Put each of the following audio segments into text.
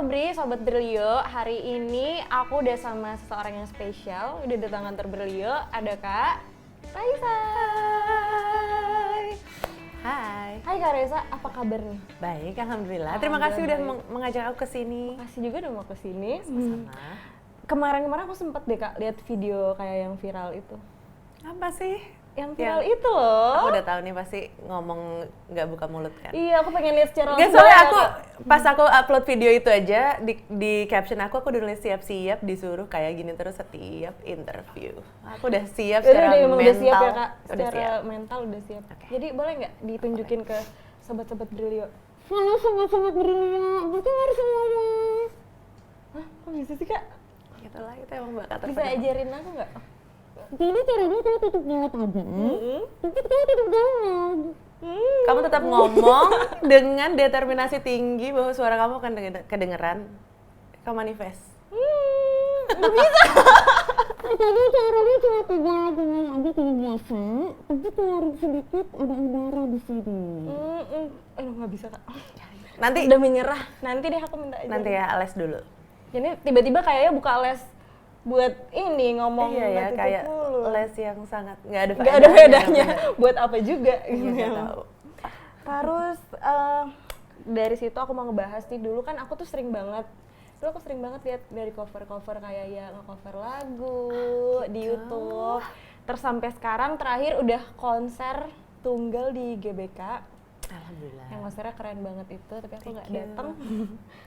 Sobri, Sobat Berlio. Hari ini aku udah sama seseorang yang spesial. Udah datang kantor Berlio, ada Kak Raisa. Hai Kak Raisa, apa kabar nih? Baik, alhamdulillah. Terima kasih udah mengajak aku ke sini. Makasih juga udah mau ke sini. Sama-sama. Kemarin aku sempet deh Kak lihat video kayak yang viral itu. Apa sih? Yang viral itu loh. Aku udah tahu nih pasti ngomong nggak buka mulut kan. Iya, aku pengen lihat secara langsung. Soalnya aku pas aku upload video itu aja di caption aku udah nulis siap-siap disuruh kayak gini terus setiap interview. Aku udah siap secara mental. Udah siap ya Kak, udah secara siap. mental udah siap. Okay. Jadi boleh nggak ditunjukin ke sobat-sobat Berlio? Halo sobat-sobat Berlio, berarti harus ngomong. Hah, kok bisa sih Kak? Itulah, itu emang bakat terpendam. Bisa ajarin aku nggak? Jadi caranya kamu tutup mulut aja, tapi kamu tutup mulut. Kamu tetap ngomong dengan determinasi tinggi bahwa suara kamu akan kedengeran. Kamu manifest. Nggak bisa. Jadi caranya cuma 3 gini aja kayak biasa, tapi keluarin sedikit ada udara di sini. Aduh nggak bisa Kak. Nanti udah menyerah. Nanti deh aku minta aja. Nanti ya les dulu. Jadi tiba-tiba kayaknya buka les buat ini ngomong ya kayak les yang sangat nggak ada bedanya buat apa juga gitu. Nggak tahu. Terus dari situ aku mau ngebahas nih, dulu kan aku tuh sering banget lihat dari cover kayak ya nge-cover lagu di YouTube. Terus sampai sekarang terakhir udah konser tunggal di GBK. Alhamdulillah. Yang konsernya keren banget itu, tapi aku nggak datang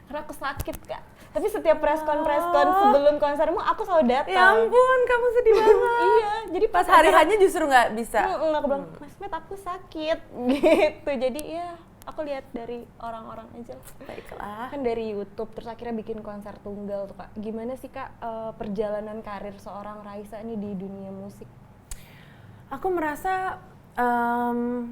karena aku sakit Kak. Tapi setiap preskon sebelum konsermu aku selalu datang. Ya ampun, kamu sedih banget. Iya, jadi pas hari hanya justru nggak bisa. Aku bilang, Mas Met aku sakit gitu. Jadi ya aku lihat dari orang-orang aja. Baiklah. Kan dari YouTube, terus akhirnya bikin konser tunggal tuh Kak. Gimana sih Kak perjalanan karir seorang Raisa ini di dunia musik? Aku merasa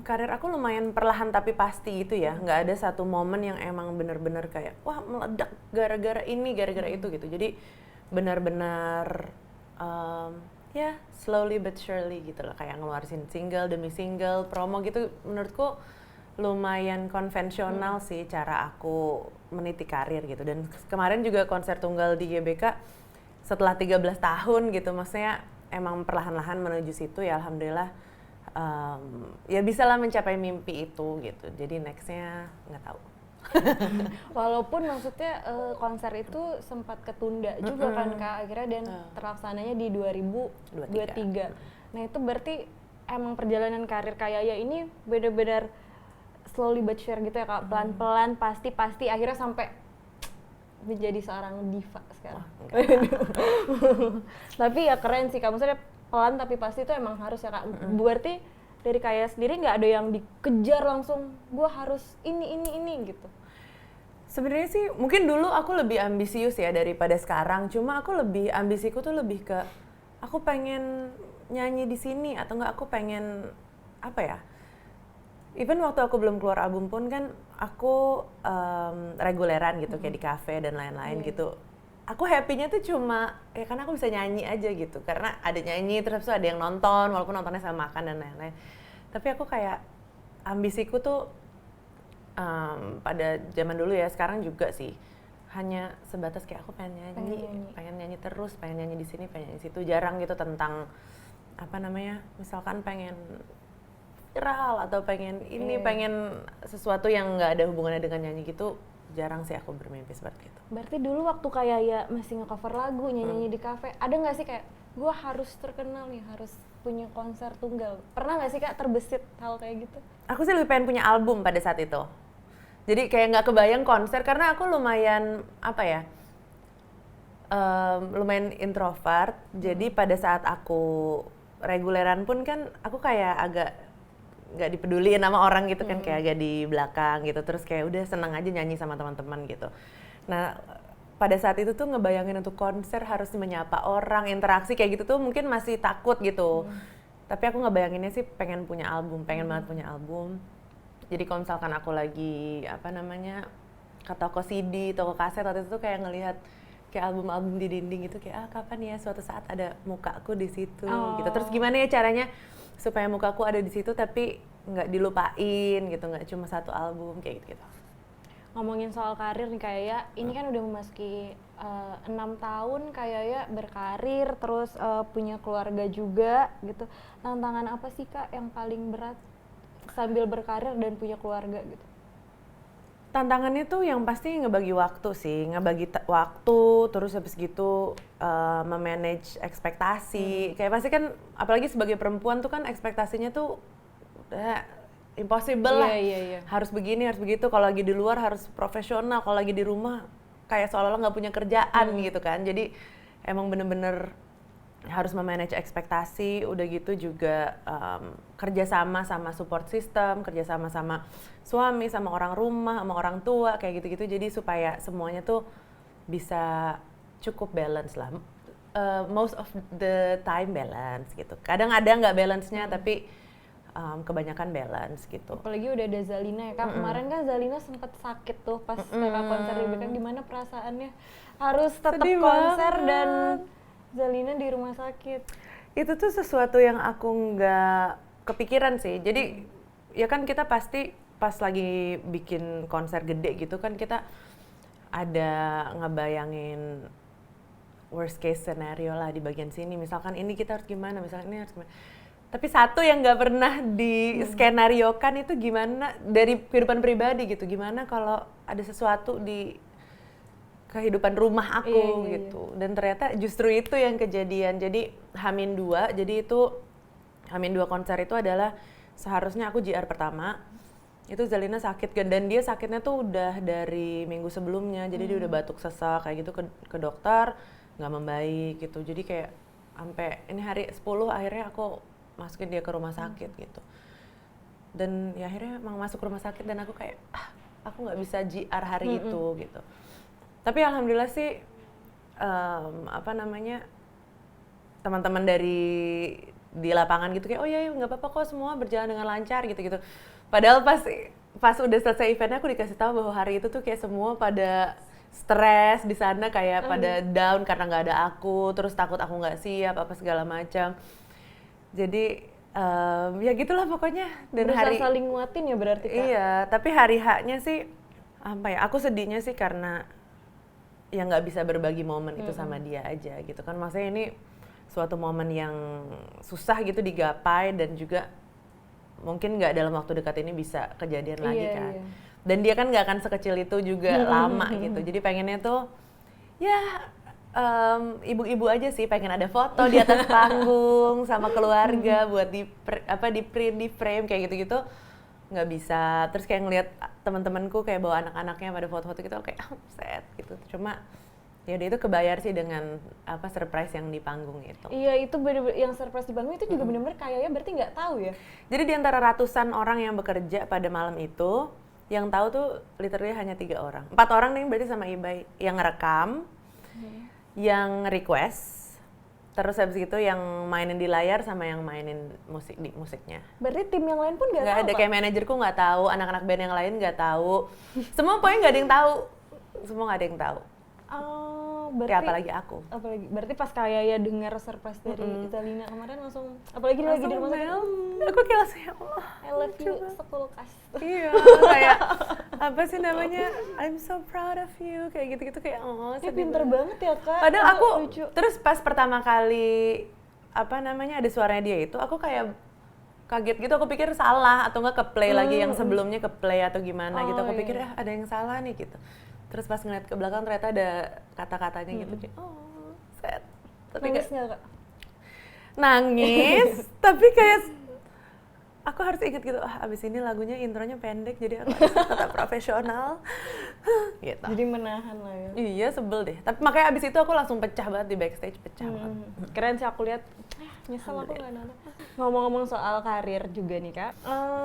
karir aku lumayan perlahan tapi pasti gitu ya. Nggak ada satu momen yang emang bener-bener kayak wah meledak gara-gara ini, gara-gara itu gitu. Jadi benar-benar ya slowly but surely gitu lah. Kayak ngeluarin single demi single, promo gitu. Menurutku lumayan konvensional sih cara aku meniti karir gitu. Dan kemarin juga konser tunggal di GBK setelah 13 tahun gitu. Maksudnya emang perlahan-lahan menuju situ ya alhamdulillah. Ya bisa lah mencapai mimpi itu gitu. Jadi nextnya nggak tahu. Walaupun maksudnya konser itu sempat ketunda juga kan Kak akhirnya, dan terlaksananya di 2023. Nah itu berarti emang perjalanan karir Kak Yaya ini benar-benar slowly but sure gitu ya Kak, pelan-pelan pasti akhirnya sampai menjadi seorang diva sekarang. Tapi ya keren sih Kak, maksudnya pelan tapi pasti itu emang harus ya Kak. Berarti dari Kaya sendiri nggak ada yang dikejar langsung, gue harus ini gitu. Sebenarnya sih mungkin dulu aku lebih ambisius ya daripada sekarang. Cuma aku lebih ambisiku tuh lebih ke aku pengen nyanyi di sini atau enggak aku pengen apa ya? Even waktu aku belum keluar album pun kan aku reguleran gitu kayak di kafe dan lain-lain gitu. Aku happy-nya tuh cuma ya karena aku bisa nyanyi aja gitu, karena ada nyanyi terus ada yang nonton walaupun nontonnya sama makan dan lain-lain. Tapi aku kayak ambisiku tuh pada zaman dulu ya, sekarang juga sih hanya sebatas kayak aku pengen nyanyi terus, pengen nyanyi di sini, pengen nyanyi di situ. Jarang gitu tentang apa namanya, misalkan pengen viral atau pengen ini, pengen sesuatu yang nggak ada hubungannya dengan nyanyi gitu. Jarang sih aku bermimpi seperti itu. Berarti dulu waktu kayak ya masih nge-cover lagu, nyanyi di kafe, ada nggak sih kayak gue harus terkenal nih, harus punya konser tunggal? Pernah nggak sih Kak terbesit hal kayak gitu? Aku sih lebih pengen punya album pada saat itu. Jadi kayak nggak kebayang konser karena aku lumayan apa ya, lumayan introvert. Jadi pada saat aku reguleran pun kan aku kayak agak nggak dipeduliin sama orang gitu kan, kayak agak di belakang gitu, terus kayak udah seneng aja nyanyi sama teman-teman gitu. Nah pada saat itu tuh ngebayangin untuk konser harus menyapa orang, interaksi kayak gitu tuh mungkin masih takut gitu. Tapi aku ngebayanginnya sih pengen punya album, pengen banget punya album. Jadi kalau misalkan aku lagi apa namanya ke toko CD, toko kaset waktu itu tuh kayak ngelihat kayak album-album di dinding gitu, kayak kapan ya suatu saat ada mukaku di situ gitu. Terus gimana ya caranya supaya mukaku ada di situ tapi nggak dilupain gitu, nggak cuma satu album kayak gitu. ngomongin soal karir nih kayak ini kan udah memasuki 6 tahun kayak ya berkarir terus punya keluarga juga gitu. Tantangan apa sih Kak yang paling berat sambil berkarir dan punya keluarga gitu? Tantangannya tuh yang pasti ngebagi waktu sih, waktu, terus habis gitu memanage ekspektasi. Kayak pasti kan, apalagi sebagai perempuan tuh kan ekspektasinya tuh impossible lah. Harus begini, harus begitu. Kalau lagi di luar harus profesional, kalau lagi di rumah kayak seolah-olah nggak punya kerjaan gitu kan. Jadi emang bener-bener harus memanage ekspektasi, udah gitu juga kerjasama sama support system, kerjasama sama suami, sama orang rumah, sama orang tua, kayak gitu-gitu. Jadi supaya semuanya tuh bisa cukup balance lah. Most of the time balance gitu. Kadang ada nggak balance-nya, tapi kebanyakan balance gitu. Apalagi udah ada Zalina ya Kak. Kemarin kan Zalina sempat sakit tuh pas kakak konser di BK. Gimana perasaannya? Harus tetap konser dan Zalina di rumah sakit. Itu tuh sesuatu yang aku nggak kepikiran sih. Jadi ya kan kita pasti pas lagi bikin konser gede gitu kan kita ada ngebayangin worst case scenario lah di bagian sini. Misalkan ini kita harus gimana, misalkan ini harus gimana. Tapi satu yang nggak pernah di skenariokan itu gimana dari kehidupan pribadi gitu. Gimana kalau ada sesuatu di kehidupan rumah aku gitu. Dan ternyata justru itu yang kejadian. Jadi H-2, jadi itu H-2 konser itu adalah seharusnya aku JR pertama. Itu Zalina sakit dan dia sakitnya tuh udah dari minggu sebelumnya. Jadi dia udah batuk sesak kayak gitu ke dokter, nggak membaik gitu. Jadi kayak sampai ini hari 10 akhirnya aku masukin dia ke rumah sakit gitu. Dan ya akhirnya emang masuk rumah sakit dan aku kayak aku nggak bisa JR hari itu gitu. Tapi alhamdulillah sih teman-teman di lapangan gitu kayak oh ya nggak apa-apa kok semua berjalan dengan lancar gitu. Padahal pas udah selesai eventnya aku dikasih tahu bahwa hari itu tuh kayak semua pada stres di sana kayak pada down karena nggak ada aku, terus takut aku nggak siap apa segala macam. Jadi ya gitulah pokoknya. Dan berusaha saling nguatin ya berarti Kak? Iya, tapi hari H-nya sih apa ya? Aku sedihnya sih karena ya nggak bisa berbagi momen itu sama dia aja gitu kan. Maksudnya ini suatu momen yang susah gitu digapai dan juga mungkin nggak dalam waktu dekat ini bisa kejadian lagi kan. Dan dia kan nggak akan sekecil itu juga lama gitu. Jadi pengennya tuh ya ibu-ibu aja sih pengen ada foto di atas panggung sama keluarga buat di print di frame kayak gitu-gitu nggak bisa. Terus kayak ngeliat teman-temanku kayak bawa anak-anaknya pada foto-foto gitu kayak sad gitu. Cuma ya itu kebayar sih dengan surprise yang di panggung itu. Iya, itu bener-bener yang surprise di panggung itu juga bener-bener kayaknya berarti nggak tahu ya. Jadi di antara ratusan orang yang bekerja pada malam itu, yang tahu tuh literally hanya 3 orang. 4 orang nih berarti sama Ibai yang ngerekam, yang request, terus habis itu yang mainin di layar sama yang mainin musiknya. Berarti tim yang lain pun nggak tahu? Nggak ada, kayak manajerku nggak tahu, anak-anak band yang lain nggak tahu. Semua pokoknya nggak ada yang tahu. Semua nggak ada yang tahu. Oh, berarti ya apalagi aku. Berarti pas kayak ya dengar surprise dari Zalina kemarin langsung, apalagi dia lagi di rumah sakit. Aku kayak langsung ya Allah. I love you sekulkas. Iya, kayak apa sih namanya? I'm so proud of you, kayak gitu-gitu kayak Ya pinter banget ya Kak. Padahal aku lucu. Terus pas pertama kali ada suaranya dia itu, aku kayak kaget gitu. Aku pikir salah atau nggak ke play lagi yang sebelumnya ke play atau gimana gitu. Aku pikir ada yang salah nih gitu. Terus pas ngeliat ke belakang ternyata ada kata-katanya gitu kayak sad. Tapi nangis nggak Kak? Nangis, tapi kayak aku harus ingat gitu, abis ini lagunya intronya pendek jadi aku harus tetap profesional gitu. Jadi menahan lah ya. Iya, sebel deh. Tapi makanya abis itu aku langsung pecah banget di backstage, pecah banget. Keren sih aku lihat. Nyesel aku nggak nonton. Ngomong-ngomong soal karir juga nih Kak,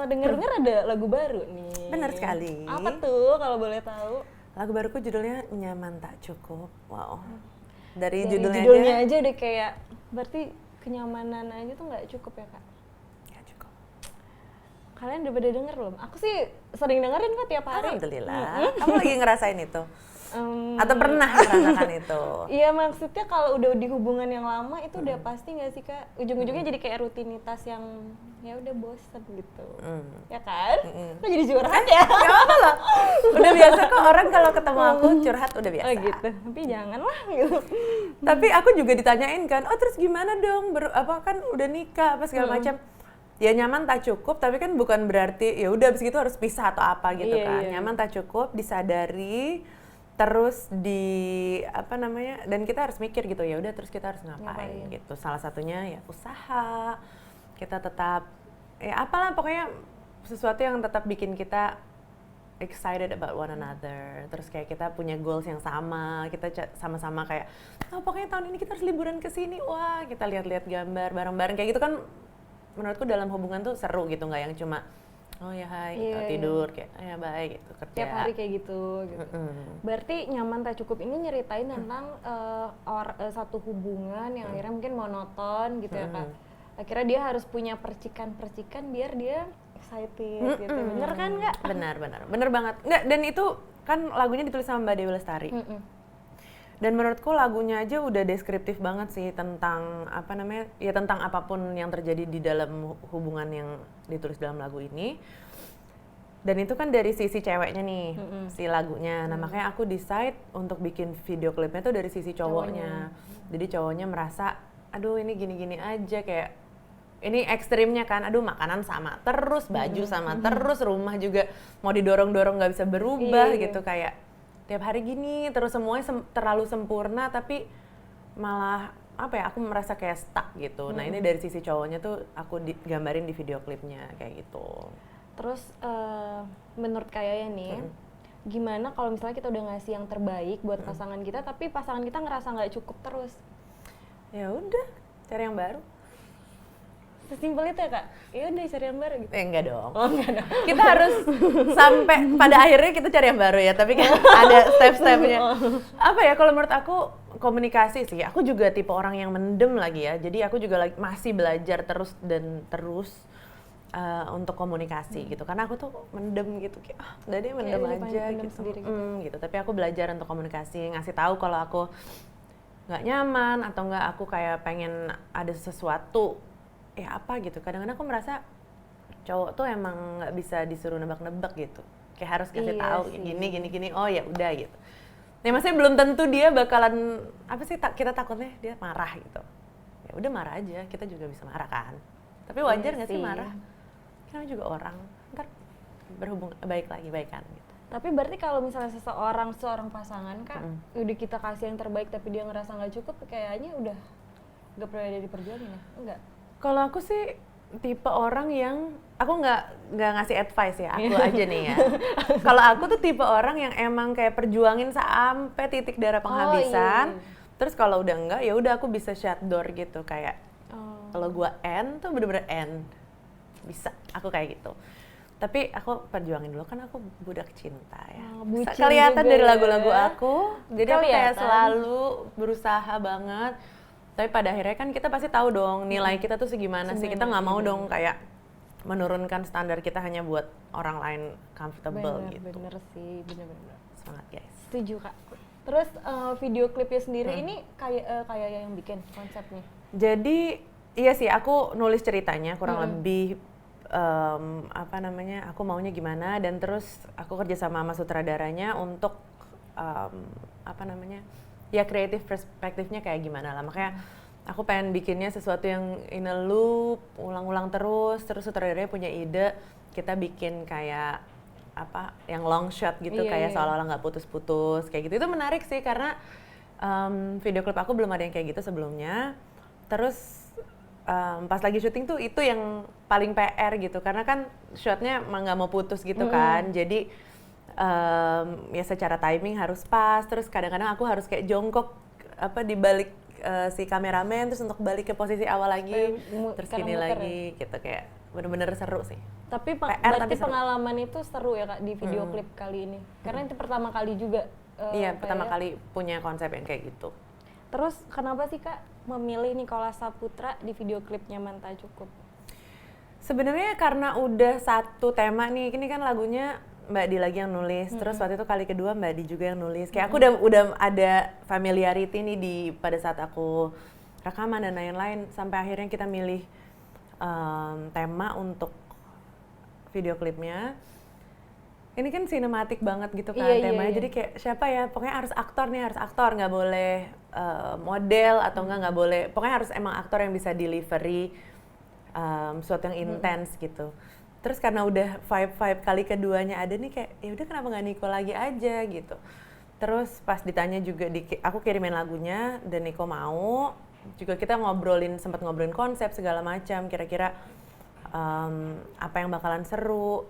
denger-denger ada lagu baru nih. Benar sekali. Apa tuh kalau boleh tahu? Lagu baruku judulnya Nyaman Tak Cukup. Wow. Dari judulnya aja udah kayak, berarti kenyamanan aja tuh nggak cukup ya Kak? Nggak cukup. Kalian udah pada denger belum? Aku sih sering dengerin kok tiap hari. Alhamdulillah. Kamu lagi ngerasain itu? Atau pernah merasakan itu? Iya, maksudnya kalau udah di hubungan yang lama itu udah pasti nggak sih Kak? Ujung-ujungnya jadi kayak rutinitas yang ya udah bosen gitu. Ya kan? Kok jadi curhat ya? Gak apa-apa lah. Udah biasa kok orang kalau ketemu aku curhat udah biasa. Oh gitu, tapi jangan lah gitu. Tapi aku juga ditanyain kan, oh terus gimana dong, apa kan udah nikah apa segala macam. Ya nyaman tak cukup, tapi kan bukan berarti ya udah abis itu harus pisah atau apa gitu kan. Nyaman tak cukup, disadari, terus apa namanya, dan kita harus mikir gitu, ya udah terus kita harus ngapain gitu. Salah satunya ya usaha, kita tetap ya apalah pokoknya sesuatu yang tetap bikin kita excited about one another. Terus kayak kita punya goals yang sama, kita sama-sama kayak oh pokoknya tahun ini kita harus liburan ke sini. Wah, kita lihat-lihat gambar bareng-bareng kayak gitu kan menurutku dalam hubungan tuh seru gitu, nggak yang cuma oh ya hai tidur kayak ya baik gitu kerja. Tiap hari kayak gitu. Berarti nyaman tak cukup ini nyeritain tentang satu hubungan yang akhirnya mungkin monoton gitu ya Kak. Akhirnya dia harus punya percikan-percikan biar dia excited gitu. Bener kan nggak? Bener banget. Nggak, dan itu kan lagunya ditulis sama Mbak Dewi Lestari. Dan menurutku lagunya aja udah deskriptif banget sih tentang apa namanya, ya tentang apapun yang terjadi di dalam hubungan yang ditulis dalam lagu ini. Dan itu kan dari sisi ceweknya nih, si lagunya. Nah makanya aku decide untuk bikin video klipnya tuh dari sisi cowoknya. Jadi cowoknya merasa, aduh ini gini-gini aja kayak ini ekstrimnya kan, aduh makanan sama terus, baju sama terus, rumah juga mau didorong-dorong nggak bisa berubah gitu, kayak tiap hari gini terus semuanya terlalu sempurna tapi malah apa ya, aku merasa kayak stuck gitu. Nah ini dari sisi cowoknya tuh aku gambarin di video klipnya kayak gitu. Terus menurut kayaknya nih, gimana kalau misalnya kita udah ngasih yang terbaik buat pasangan kita tapi pasangan kita ngerasa nggak cukup terus? Ya udah cari yang baru. Sesimpel itu ya Kak? Ya udah cari yang baru gitu? Enggak dong. Oh enggak dong. Kita harus sampai pada akhirnya kita cari yang baru ya, tapi kan ada step-stepnya. Apa ya, kalau menurut aku komunikasi sih. Aku juga tipe orang yang mendem lagi ya, jadi aku juga masih belajar terus untuk komunikasi gitu. Karena aku tuh mendem gitu, kayak udah deh mendem aja gitu. Gitu. Tapi aku belajar untuk komunikasi, ngasih tahu kalau aku nggak nyaman atau nggak aku kayak pengen ada sesuatu ya apa gitu. Kadang-kadang aku merasa cowok tuh emang nggak bisa disuruh nebak-nebak gitu, kayak harus kasih tahu gini oh ya udah gitu. Nah maksudnya belum tentu dia bakalan apa sih, kita takutnya dia marah gitu. Ya udah marah aja, kita juga bisa marah kan, tapi wajar nggak sih marah, karena juga orang ntar berhubung baikan gitu. Tapi berarti kalau misalnya seorang pasangan Kak, udah kita kasih yang terbaik tapi dia ngerasa nggak cukup, kayaknya udah nggak perlu ada diperjuangin ya? Enggak? Kalau aku sih tipe orang yang aku nggak ngasih advice ya, aku aja nih ya. Kalau aku tuh tipe orang yang emang kayak perjuangin sampai titik darah penghabisan. Terus kalau udah enggak ya udah aku bisa shut door gitu, kayak kalau gua end tuh bener-bener end. Bisa aku kayak gitu. Tapi aku perjuangin dulu, kan aku budak cinta ya. Kelihatan dari lagu-lagu aku. Jadi aku kayak selalu berusaha banget. Tapi pada akhirnya kan kita pasti tahu dong nilai kita tuh segimana sih. Kita nggak mau dong kayak menurunkan standar kita hanya buat orang lain comfortable gitu. Bener sih, bener-bener. Semangat guys. Setuju Kak. Terus video klipnya sendiri ini kayak yang bikin konsepnya? Jadi iya sih, aku nulis ceritanya kurang lebih apa namanya, aku maunya gimana, dan terus aku kerja sama sutradaranya untuk apa namanya, ya kreatif perspektifnya kayak gimana lah. Makanya aku pengen bikinnya sesuatu yang in a loop, ulang-ulang terus sutradaranya punya ide, kita bikin kayak apa, yang long shot gitu, kayak seolah-olah nggak putus-putus, kayak gitu. Itu menarik sih, karena video klip aku belum ada yang kayak gitu sebelumnya. Terus pas lagi syuting tuh itu yang paling PR gitu, karena kan shotnya emang nggak mau putus gitu kan, jadi ya secara timing harus pas. Terus kadang-kadang aku harus kayak jongkok apa di balik si kameramen, terus untuk balik ke posisi awal lagi, terus gini lagi gitu, kayak bener-bener seru sih. Tapi berarti pengalaman itu seru ya Kak di video klip kali ini, karena itu pertama kali juga. Iya, pertama kali punya konsep yang kayak gitu. Terus kenapa sih Kak memilih Nicholas Saputra di video klip Nyaman Tak Cukup? Sebenarnya karena udah satu tema nih, ini kan lagunya Mbak Di lagi yang nulis, terus waktu itu kali kedua Mbak Di juga yang nulis. Kayak aku udah ada familiarity nih pada saat aku rekaman dan lain-lain, sampai akhirnya kita milih tema untuk video klipnya. ini kan sinematik banget gitu kan Iya, temanya. iya. Jadi kayak siapa ya, pokoknya harus aktor, nggak boleh model atau nggak boleh, pokoknya harus emang aktor yang bisa delivery sesuatu yang intens gitu. Terus karena udah vibe kali keduanya ada nih kayak ya udah kenapa nggak Nico lagi aja gitu. Terus pas ditanya juga aku kirimin lagunya dan Nico mau. Juga kita sempat ngobrolin konsep segala macam, kira-kira apa yang bakalan seru.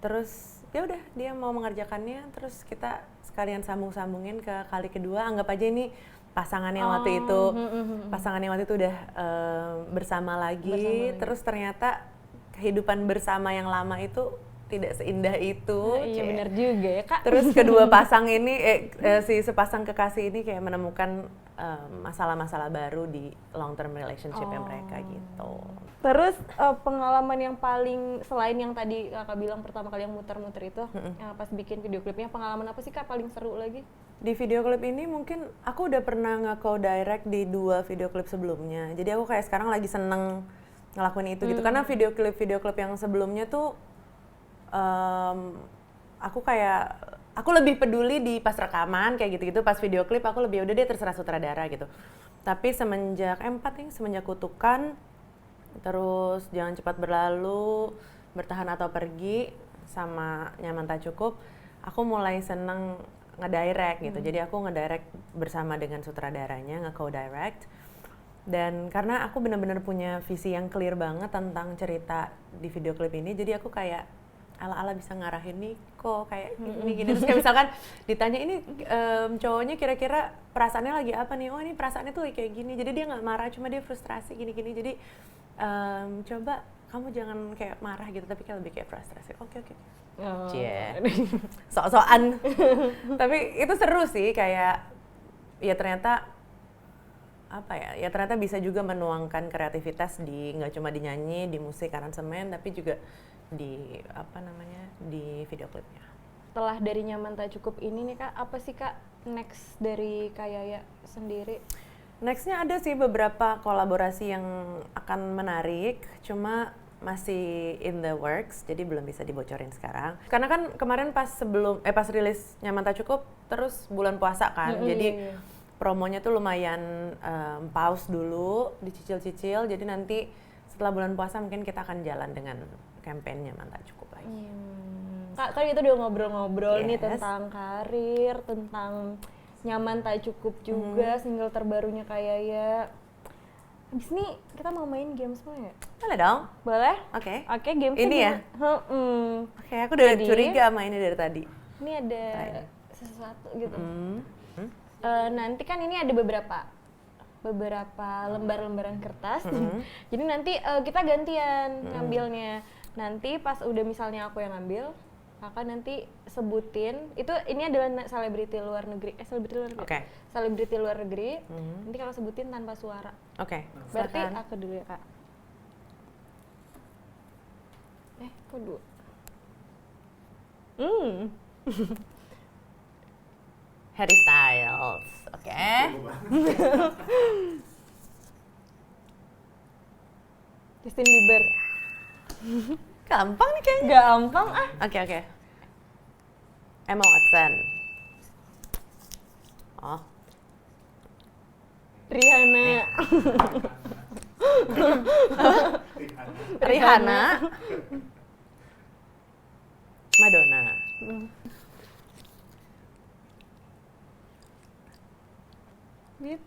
Terus ya udah dia mau mengerjakannya, terus kita sekalian sambungin ke kali kedua. Anggap aja ini pasangan yang waktu itu udah bersama lagi. Terus ternyata kehidupan bersama yang lama itu tidak seindah itu. Iya benar juga ya Kak. Terus kedua pasang ini si sepasang kekasih ini kayak menemukan masalah-masalah baru di long term relationship mereka gitu. Terus pengalaman yang paling selain yang tadi Kakak bilang pertama kali yang muter-muter itu, pas bikin video klipnya, pengalaman apa sih Kak paling seru lagi? Di video klip ini mungkin aku udah pernah nge-co-direct di 2 video klip sebelumnya. Jadi aku kayak sekarang lagi seneng ngelakuin itu gitu. Karena video klip yang sebelumnya tuh aku lebih peduli di pas rekaman kayak gitu-gitu, pas video klip aku lebih udah dia terserah sutradara gitu. Tapi semenjak Kutukan, terus Jangan Cepat Berlalu, Bertahan Atau Pergi, sama Nyaman Tak Cukup, aku mulai seneng ngedirect gitu. Jadi aku ngedirect bersama dengan sutradaranya, nge-co-direct. Dan karena aku benar-benar punya visi yang clear banget tentang cerita di video klip ini, jadi aku kayak ala-ala bisa ngarahin Nico kayak gini. Terus kayak misalkan ditanya ini cowoknya kira-kira perasaannya lagi apa nih? Oh ini perasaannya tuh kayak gini. Jadi dia nggak marah, cuma dia frustrasi gini-gini. Jadi coba kamu jangan kayak marah gitu, tapi kayak lebih kayak frustrasi. Oke. Sok-sokan. Tapi itu seru sih, kayak ya ternyata ternyata bisa juga menuangkan kreativitas di nggak cuma di nyanyi, di musik, aransemen, tapi juga di di video klipnya. Setelah dari Nyaman Tak Cukup ini nih Kak, apa sih Kak next dari Kak Yaya sendiri? Nextnya ada sih beberapa kolaborasi yang akan menarik, cuma masih in the works, jadi belum bisa dibocorin sekarang. Karena kan kemarin pas rilis Nyaman Tak Cukup, terus bulan puasa kan, jadi promonya tuh lumayan pause dulu, dicicil-cicil, jadi nanti setelah bulan puasa mungkin kita akan jalan dengan campaign Nyaman Tak Cukup lagi. Kak, kan kita udah ngobrol-ngobrol nih tentang karir, tentang Nyaman Tak Cukup juga, single terbarunya Kak Yaya. Abis ini kita mau main games ya? Boleh dong. Boleh? Oke. Oke, games ini ya? Oke, aku udah curiga sama ini dari tadi. Ini ada sesuatu gitu. Nanti kan ini ada beberapa lembar-lembaran kertas. Jadi nanti kita gantian ngambilnya. Nanti pas udah misalnya aku yang ngambil, Kakak nanti sebutin, ini adalah selebriti luar negeri. Oke. Selebriti luar negeri. Nanti Kakak sebutin tanpa suara. Oke. Berarti aku dulu ya, Kak. Kok dua? Harry Styles. Oke. Justin Bieber. Gampang nih kayaknya. Gampang ah. Oke. Emma Watson. Oh. Rihanna. Rihanna. Madonna. Bit.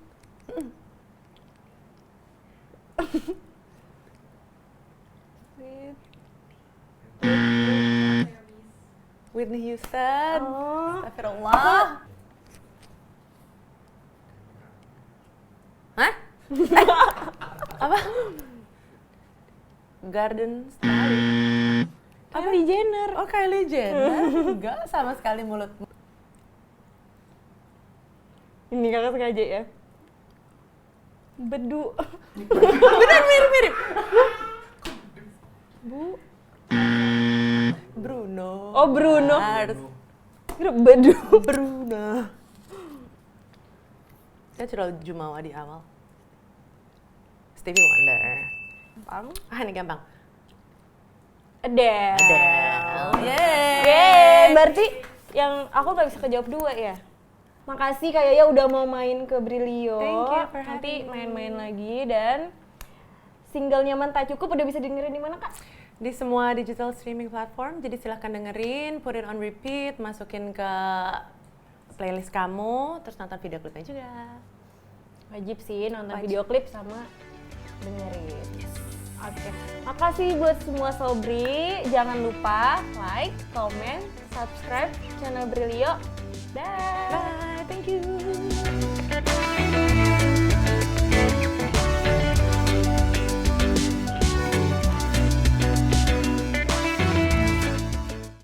Whitney Houston. Oh. Astagfirullah. Hah? Apa? Garden State. Kylie Jenner. Oh, Kylie Jenner. Enggak sama sekali mulutmu. Ini Kakak sengaja ya. Bedu. Bener mirip. Bruno. Oh, Bruno. Mars. Bedu. Bruno. Saya curang Jumawa di awal. Stevie Wonder. Gampang. Ini gampang. Adele. Adele. Yeay. Yeay. berarti yang aku nggak bisa kejawab 2 ya. Makasih Kak Yaya udah mau main ke Brilio. Thank you for Nanti having me. main-main lagi dan single Nyaman Tak Cukup udah bisa dengerin di mana Kak? Di semua digital streaming platform, jadi silahkan dengerin, put it on repeat, masukin ke playlist kamu, terus nonton video klipnya juga. Wajib sih nonton Wajib. video klip sama dengerin. Oke, makasih buat semua Sobri. Jangan lupa like, comment, subscribe channel Brilio. Dah. Bye!